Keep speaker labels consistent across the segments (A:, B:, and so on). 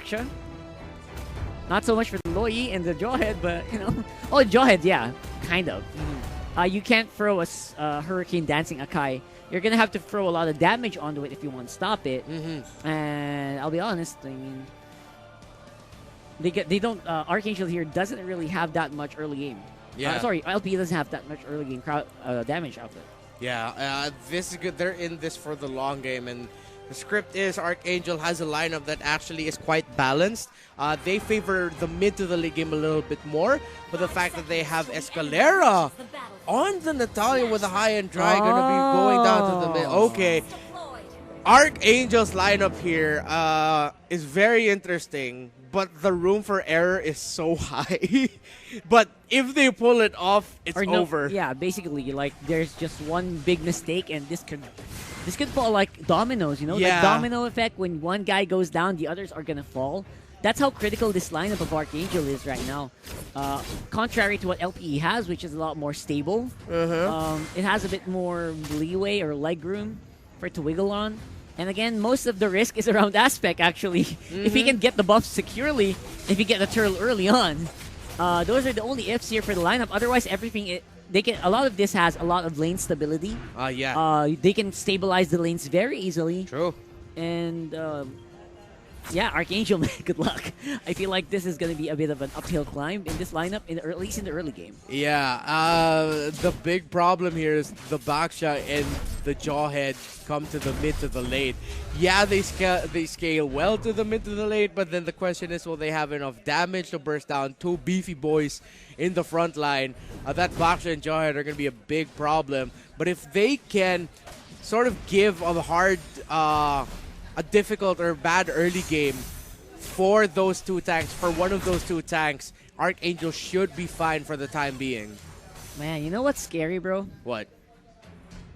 A: Baksha. Not so much for the Loi and the Jawhead, but, you know... Oh, Jawhead, yeah. Kind of. You can't throw a Hurricane Dancing Akai. You're going to have to throw a lot of damage onto it if you want to stop it. And I'll be honest, I mean... They don't... Archangel here doesn't really have that much early game.
B: Yeah.
A: Sorry, LPE doesn't have that much early game damage output.
B: Yeah, this is good. They're in this for the long game, and the script is Archangel has a lineup that actually is quite balanced. They favor the mid to the late game a little bit more, but the fact that they have Escalera on the Natalia with a high-end dry going to be going down to the mid. Okay. Archangel's lineup here is very interesting, but the room for error is so high. But if they pull it off, it's over.
A: Yeah, basically, like there's just one big mistake, and this could fall like dominoes. You know, like domino effect. When one guy goes down, the others are gonna fall. That's how critical this lineup of Archangel is right now. Contrary to what LPE has, which is a lot more stable. It has a bit more leeway or leg room for it to wiggle on. And again, most of the risk is around Aspect, actually. If he can get the buff securely, if he get the turtle early on, those are the only ifs here for the lineup. Otherwise, everything a lot of this has a lot of lane stability. They can stabilize the lanes very easily.
B: True.
A: And yeah, Archangel, man, good luck. I feel like this is going to be a bit of an uphill climb in this lineup, at least in the early game.
B: Yeah, the big problem here is the Baksha and the Jawhead come to the mid to the late. Yeah, they scale well to the mid to the late, but then the question is, will they have enough damage to burst down two beefy boys in the front line? That Baksha and Jawhead are going to be a big problem. But if they can sort of give a hard... a difficult or bad early game for those two tanks, for one of those two tanks, Archangel should be fine for the time being.
A: Man, you know what's scary, bro?
B: What?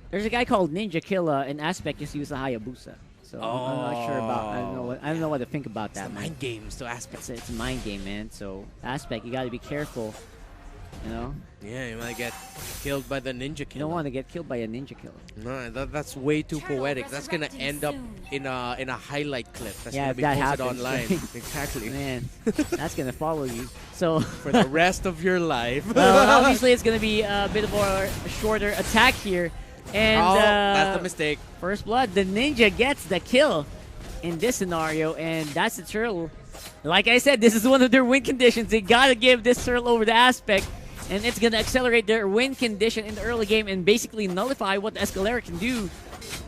A: There's a guy called Ninja Killa, and Aspect just used a Hayabusa. So I'm not sure about. I don't know what to think about that.
B: It's mind games to Aspect.
A: It's a mind game, man. So Aspect, you got to be careful. You know?
B: Yeah, you might get killed by the Ninja Killer.
A: You don't want to get killed by a Ninja Killer.
B: No, that's way too poetic. That's gonna end up in a highlight clip. That's gonna be
A: that
B: posted
A: happens,
B: online.
A: right?
B: Exactly.
A: Man, that's gonna follow you. So
B: for the rest of your life.
A: Obviously, it's gonna be a bit of a shorter attack here. And
B: that's the mistake.
A: First blood, the Ninja gets the kill in this scenario, and that's the turtle. Like I said, this is one of their win conditions. They gotta give this turtle over to Aspect. And it's going to accelerate their win condition in the early game and basically nullify what the Escalera can do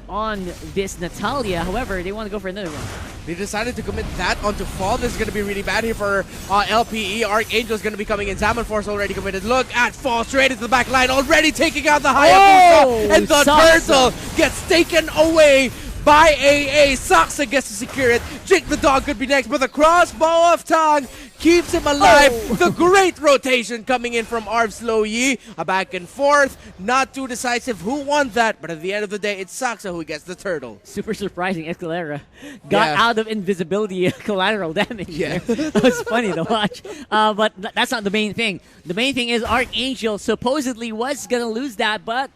A: on this Natalia. However, they want to go for another one.
B: They decided to commit that onto Fall. This is going to be really bad here for LPE. Archangel is going to be coming in. Zaman Force already committed. Look at Fall straight into the back line. Already taking out the Hayabusa. And the turtle gets taken away by AA. Saksa gets to secure it. Jake the dog could be next, but the crossbow of Tang keeps him alive. The great rotation coming in from Arv Slow Yi. A back and forth. Not too decisive who won that, but at the end of the day, it's Saksa who gets the turtle.
A: Super surprising. Escalera got out of invisibility collateral damage.
B: Yeah.
A: It was funny to watch. But that's not the main thing. The main thing is Archangel supposedly was going to lose that, but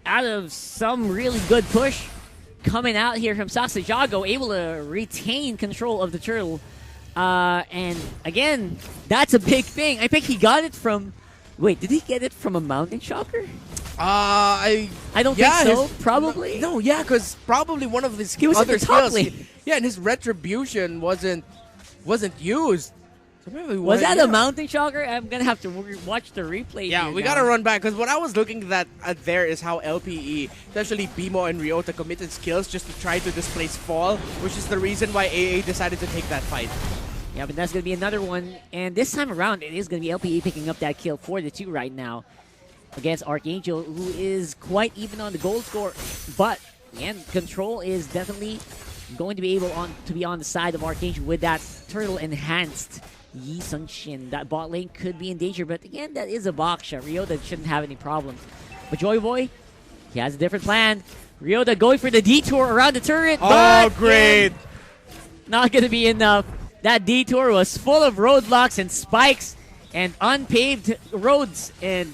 A: out of some really good push coming out here from Saksa Jago, able to retain control of the turtle. And again, that's a big thing. I think he got it from... Wait, did he get it from a mountain shocker?
B: I
A: don't think so. Probably.
B: No, yeah, because probably one of his other skills. Yeah, and his retribution wasn't used. So
A: was that a mountain shocker? I'm gonna have to watch the replay.
B: Yeah, we gotta run back because what I was looking at there is how LPE, especially Bimo and Ryota, committed skills just to try to displace Fall, which is the reason why AA decided to take that fight.
A: Yeah, but that's going to be another one. And this time around, it is going to be LPE picking up that kill 4-2 right now against Archangel, who is quite even on the gold score. But, again, control is definitely going to be able to be on the side of Archangel with that turtle-enhanced Yi Sun-Shin. That bot lane could be in danger, but again, that is a Baksha. Ryota shouldn't have any problems. But Joy Boy, he has a different plan. Ryota going for the detour around the turret.
B: Oh, great!
A: Not going to be enough. That detour was full of roadblocks and spikes and unpaved roads, and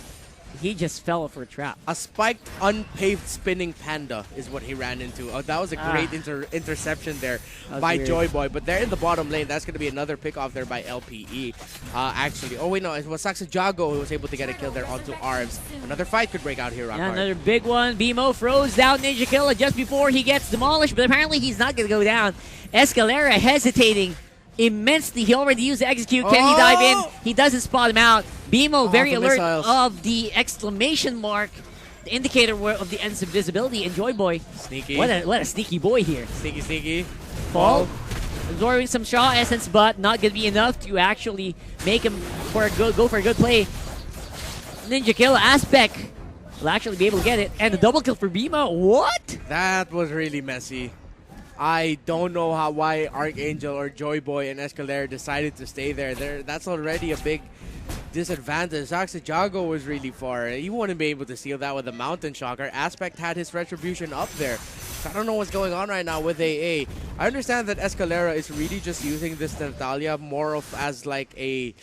A: he just fell for a trap.
B: A spiked, unpaved spinning panda is what he ran into. Oh, that was a great interception there by Joy Boy. But they're in the bottom lane. That's going to be another pick off there by LPE. Actually, oh wait, no, it was Saxajago who was able to get a kill there onto Arms. Another fight could break out here, Rockard.
A: Yeah, another big one. BMO froze down Ninja Killer just before he gets demolished, but apparently he's not going to go down. Escalera hesitating immensely. He already used the execute. Can he dive in? He doesn't spot him out. BMO very alert of the exclamation mark, the indicator of the ends of visibility. And Joy Boy,
B: sneaky.
A: What a sneaky boy here.
B: Sneaky.
A: Fall. Absorbing some Shaw essence, but not going to be enough to actually make him go for a good play. Ninja Kill Aspect will actually be able to get it. And the double kill for BMO. What?
B: That was really messy. I don't know why Archangel or Joy Boy and Escalera decided to stay there. That's already a big disadvantage. Saxajago was really far. He wouldn't be able to seal that with a Mountain Shocker. Aspect had his retribution up there. So I don't know what's going on right now with AA. I understand that Escalera is really just using this Natalia more of as like a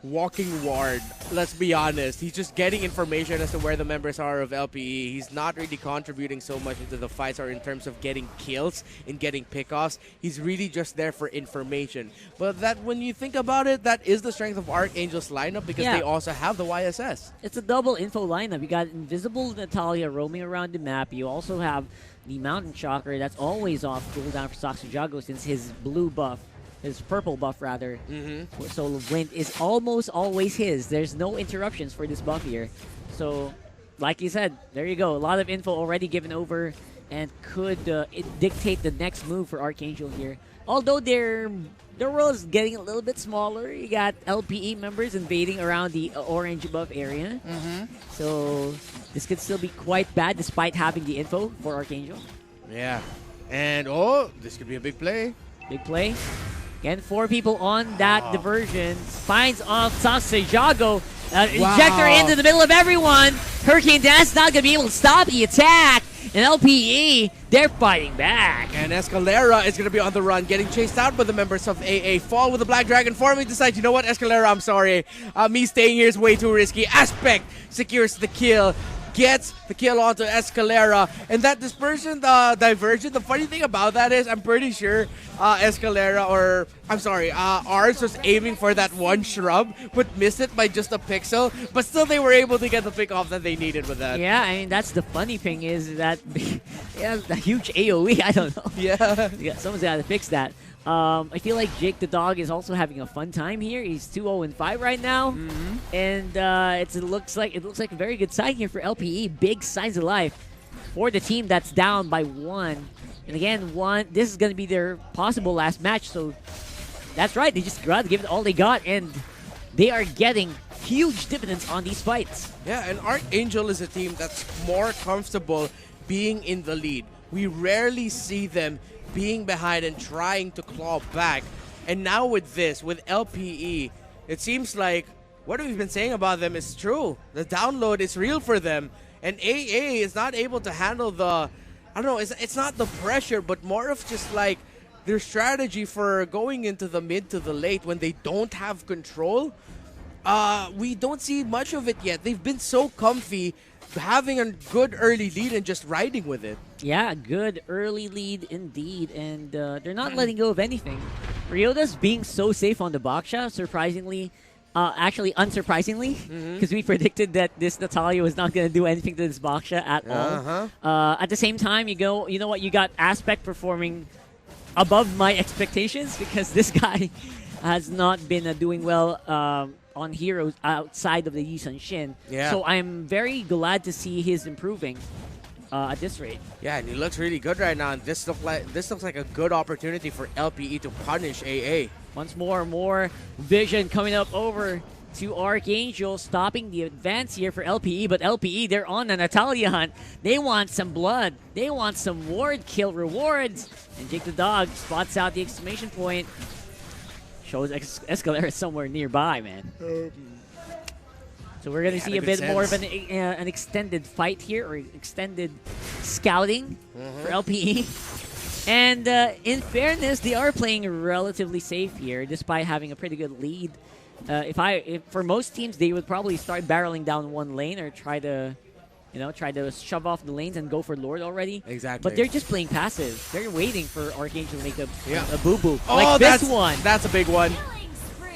B: walking ward. Let's be honest. He's just getting information as to where the members are of LPE. He's not really contributing so much into the fights or in terms of getting kills and getting pickoffs. He's really just there for information. But that, when you think about it, that is the strength of Archangel's lineup because they also have the YSS.
A: It's a double info lineup. You got Invisible Natalia roaming around the map. You also have the Mountain Shocker that's always off cooldown for Saxajago since his blue buff. His purple buff, rather. So Wind is almost always his. There's no interruptions for this buff here. So, like you said, there you go. A lot of info already given over and could dictate the next move for Archangel here. Although their world is getting a little bit smaller. You got LPE members invading around the orange buff area. So, this could still be quite bad despite having the info for Archangel.
B: Yeah. And, this could be a big play.
A: Big play. Again, 4 people on that diversion. Finds off Saxajago. Injector into the middle of everyone. Hurricane Dance not going to be able to stop the attack. And LPE, they're fighting back.
B: And Escalera is going to be on the run, getting chased out by the members of AA. Fall with the Black Dragon form. He decides, you know what, Escalera, I'm sorry. Me staying here is way too risky. Aspect secures the kill. Gets the kill onto Escalera, and that dispersion, diversion, the funny thing about that is I'm pretty sure Escalera, or I'm sorry, Ars was aiming for that one shrub, but missed it by just a pixel, but still they were able to get the pick off that they needed with that.
A: Yeah, I mean, that's the funny thing is that, the huge AoE, I don't know.
B: Yeah,
A: someone's got to fix that. I feel like Jake the Dog is also having a fun time here. He's 2-0-5 right now, and it looks like a very good sign here for LPE. Big signs of life for the team that's down by 1. And again, this is going to be their possible last match. So that's right. They just got to give it all they got, and they are getting huge dividends on these fights.
B: Yeah, and Archangel is a team that's more comfortable being in the lead. We rarely see them being behind and trying to claw back. And now with this, with LPE, it seems like what we've been saying about them is true. The download is real for them. And AA is not able to handle the, I don't know, it's not the pressure, but more of just like their strategy for going into the mid to the late when they don't have control. We don't see much of it yet. They've been so comfy having a good early lead and just riding with it.
A: Yeah, good early lead indeed, and they're not letting go of anything. Ryoda's being so safe on the Baksha, surprisingly, actually unsurprisingly, because we predicted that this Natalia was not going to do anything to this Baksha at all. At the same time, you know what, you got Aspect performing above my expectations because this guy has not been doing well on heroes outside of the Yi Sun Shin.
B: Yeah.
A: So I'm very glad to see his improving at this rate.
B: Yeah, and he looks really good right now. And this looks like a good opportunity for LPE to punish AA.
A: Once more vision coming up over to Archangel, stopping the advance here for LPE. But LPE, they're on a Natalia hunt. They want some blood. They want some ward kill rewards. And Jake the Dog spots out the exclamation point. Shows Escalera somewhere nearby, man. So we're going to see a bit more of an extended fight here, or extended scouting for LPE. And in fairness, they are playing relatively safe here, despite having a pretty good lead. If for most teams, they would probably start barreling down one lane or try to shove off the lanes and go for Lord already.
B: Exactly.
A: But they're just playing passive. They're waiting for Archangel to make a boo-boo.
B: Oh,
A: like this one.
B: That's a big one.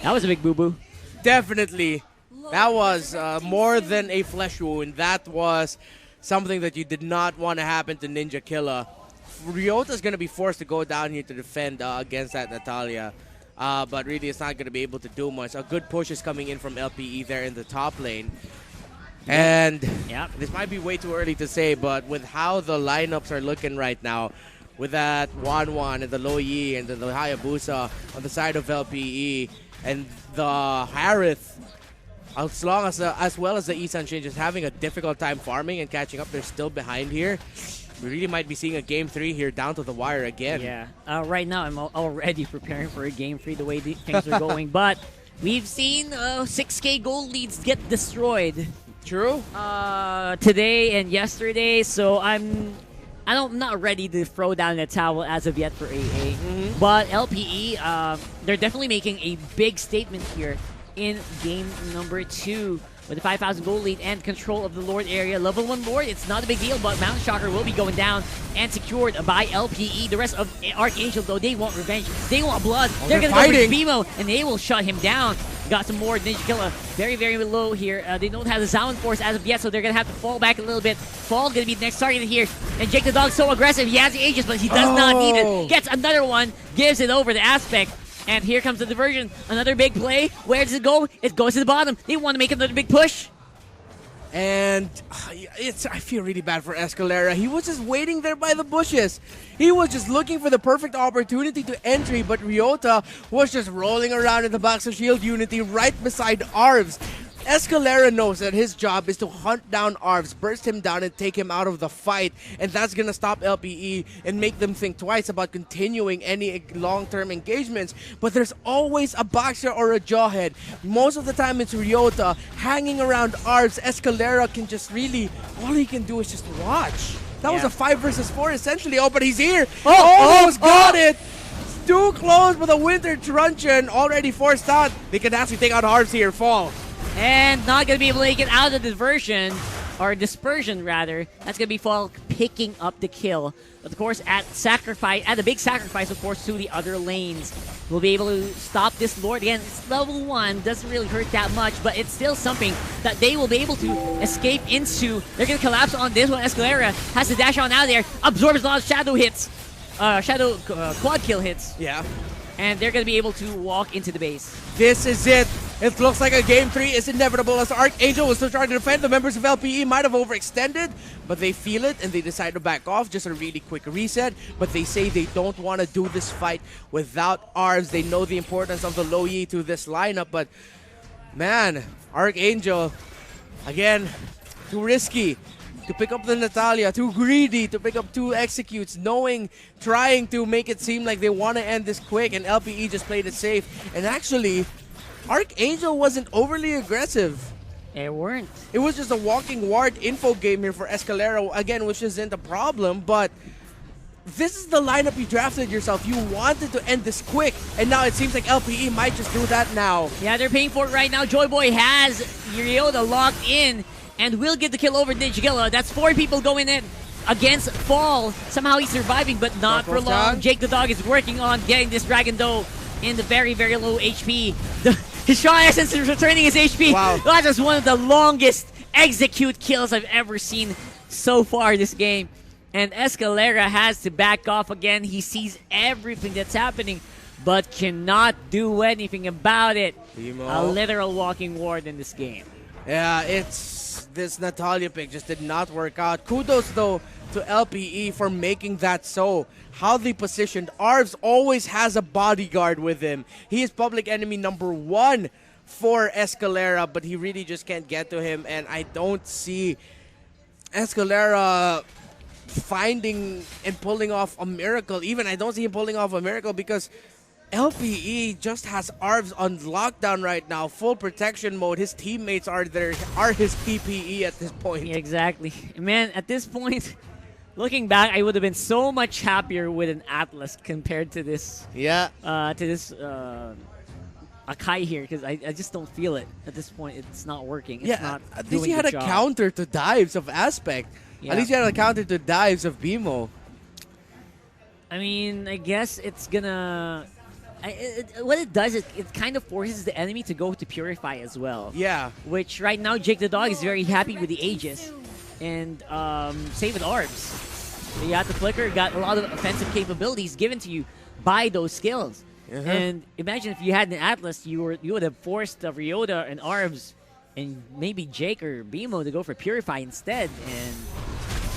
A: That was a big boo-boo.
B: Definitely. That was more than a flesh wound. That was something that you did not want to happen to Ninja Killer. Ryota's going to be forced to go down here to defend against that Natalia. But really, it's not going to be able to do much. A good push is coming in from LPE there in the top lane. And this might be way too early to say, but with how the lineups are looking right now, with that Wanwan and the Lo Yi and the Hayabusa on the side of LPE and the Harith, as well as the Isan Shin just having a difficult time farming and catching up, they're still behind here. We really might be seeing a Game 3 here down to the wire again.
A: Yeah. Right now, I'm already preparing for a Game 3 the way things are going. But we've seen 6K gold leads get destroyed.
B: True.
A: Today and yesterday, so I'm not ready to throw down the towel as of yet for AA. But LPE, they're definitely making a big statement here in game number 2 with a 5,000 gold lead and control of the Lord area. Level 1 Lord, it's not a big deal, but Mountain Shocker will be going down and secured by LPE. The rest of Archangel, though, they want revenge. They want blood. They're going to go for BMO, and they will shut him down. Got some more Ninja Killer. Very, very low here. They don't have the Sound Force as of yet, so they're going to have to fall back a little bit. Fall going to be the next target here. And Jake the Dog's so aggressive. He has the Aegis, but he does not need it. Gets another one. Gives it over to Aspect. And here comes the diversion. Another big play. Where does it go? It goes to the bottom. They want to make another big push.
B: And I feel really bad for Escalera. He was just waiting there by the bushes. He was just looking for the perfect opportunity to entry, but Ryota was just rolling around in the box of Shield Unity right beside Arvs. Escalera knows that his job is to hunt down Arvs, burst him down, and take him out of the fight. And that's going to stop LPE and make them think twice about continuing any long-term engagements. But there's always a boxer or a jawhead. Most of the time it's Ryota hanging around Arvs. Escalera can just really, all he can do is just watch. That was a 5 versus 4 essentially. Oh, but he's here. Almost got it. Too close, but the Winter Truncheon already forced out. They can actually take out Arvs here. Fall.
A: And not going to be able to get out of the diversion, or dispersion rather. That's going to be Fall picking up the kill. But of course, at a big sacrifice, of course, to the other lanes. We'll be able to stop this Lord. Again, it's level 1, doesn't really hurt that much, but it's still something that they will be able to escape into. They're going to collapse on this one. Escalera has to dash on out of there, absorbs a lot of shadow hits, quad kill hits.
B: Yeah.
A: And they're going to be able to walk into the base.
B: This is it. It looks like a Game 3 is inevitable as Archangel was still trying to defend. The members of LPE might have overextended, but they feel it and they decide to back off. Just a really quick reset, but they say they don't want to do this fight without Arvs. They know the importance of the Lo Yi to this lineup, but man, Archangel, again, too risky to pick up the Natalia, too greedy to pick up 2 executes, trying to make it seem like they want to end this quick, and LPE just played it safe. And actually, Archangel wasn't overly aggressive.
A: They weren't.
B: It was just a walking ward info game here for Escalera, again, which isn't a problem, but this is the lineup you drafted yourself. You wanted to end this quick, and now it seems like LPE might just do that now.
A: Yeah, they're paying for it right now. Joy Boy has Ryota locked in and will get the kill over Ninja Killer. That's 4 people going in against Fall. Somehow he's surviving, but not for long. Jake the Dog is working on getting this Dragon Doe in the very, very low HP. His Shaw Essence is returning his HP.
B: Wow.
A: That is one of the longest execute kills I've ever seen so far this game. And Escalera has to back off again. He sees everything that's happening, but cannot do anything about it. A literal walking ward in this game.
B: Yeah, this Natalia pick just did not work out. Kudos, though, to LPE for making that so. How they positioned. Arvs always has a bodyguard with him. He is public enemy number 1 for Escalera, but he really just can't get to him. And I don't see Escalera finding and pulling off a miracle. Even I don't see him pulling off a miracle because LPE just has Arvs on lockdown right now, full protection mode. His teammates are his PPE at this point.
A: Yeah, exactly. Man, at this point, Looking back, I would have been so much happier with an Atlas compared to this.
B: Yeah.
A: Akai here, because I just don't feel it at this point. It's not working. It's not
B: at least
A: doing
B: he had
A: the
B: a
A: job.
B: counter to dives of Aspect.
A: Yeah.
B: At least he had a counter to dives of BMO.
A: I mean, I guess it's gonna. What it does is it kind of forces the enemy to go to Purify as well.
B: Yeah.
A: Which right now Jake the Dog is very happy with the Aegis and save with Orbs. You got the Flicker, got a lot of offensive capabilities given to you by those skills. And imagine if you had an Atlas, you would have forced Ryota and Arbs and maybe Jake or BMO to go for Purify instead, and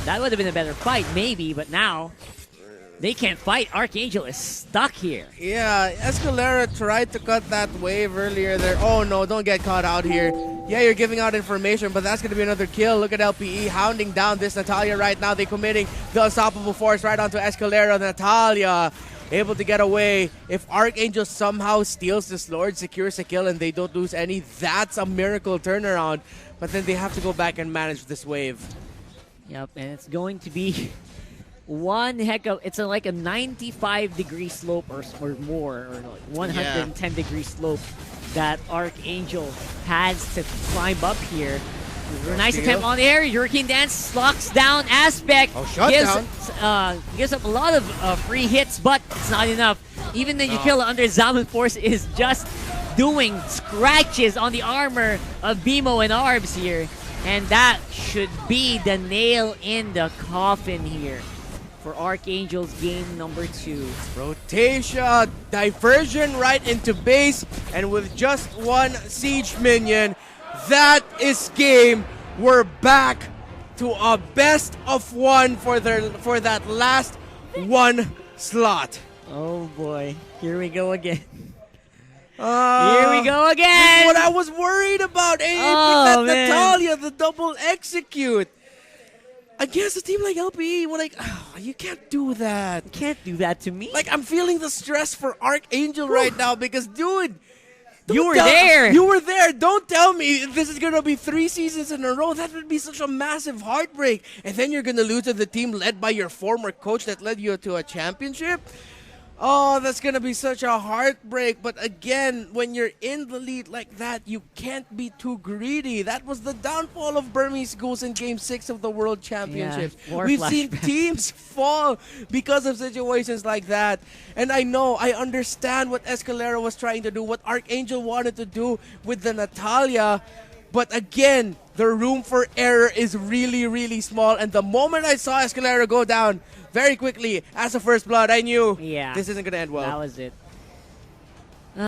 A: that would have been a better fight, maybe. But now they can't fight. Archangel is stuck here.
B: Yeah, Escalera tried to cut that wave earlier there. Oh no, don't get caught out here. Yeah, you're giving out information, but that's going to be another kill. Look at LPE hounding down this Natalia right now. They're committing the unstoppable force right onto Escalera. Natalia able to get away. If Archangel somehow steals this Lord, secures a kill, and they don't lose any, that's a miracle turnaround. But then they have to go back and manage this wave.
A: Yep, and it's going to be one heck of... It's like a 95-degree slope or more, or like 110-degree slope that Archangel has to climb up here. Nice attempt on the air. Hurricane Dance locks down Aspect.
B: Oh, shutdown.
A: Gives up a lot of free hits, but it's not enough. Even the Yukila under Zaman Force is just doing scratches on the armor of BMO and Arbs here. And that should be the nail in the coffin here for Archangel's game number 2.
B: Rotation, diversion right into base, and with just one siege minion, that is game. We're back to a best of 1 for that last one slot.
A: Oh boy, here we go again.
B: Here
A: we go again.
B: What I was worried about.
A: Oh, man.
B: Natalia, the double execute. Against a team like LPE, we're like, oh, you can't do that.
A: You can't do that to me.
B: Like, I'm feeling the stress for Archangel right now because, dude,
A: you were there.
B: You were there. Don't tell me this is going to be 3 seasons in a row. That would be such a massive heartbreak. And then you're going to lose to the team led by your former coach that led you to a championship. Oh, that's going to be such a heartbreak. But again, when you're in the lead like that, you can't be too greedy. That was the downfall of Burmese Goose in Game 6 of the World Championships.
A: Yeah,
B: We've seen teams fall because of situations like that. And I understand what Escalera was trying to do, what Archangel wanted to do with the Natalia. But again, the room for error is really, really small. And the moment I saw Escalera go down very quickly as a first blood, I knew this isn't going to end well.
A: That was it.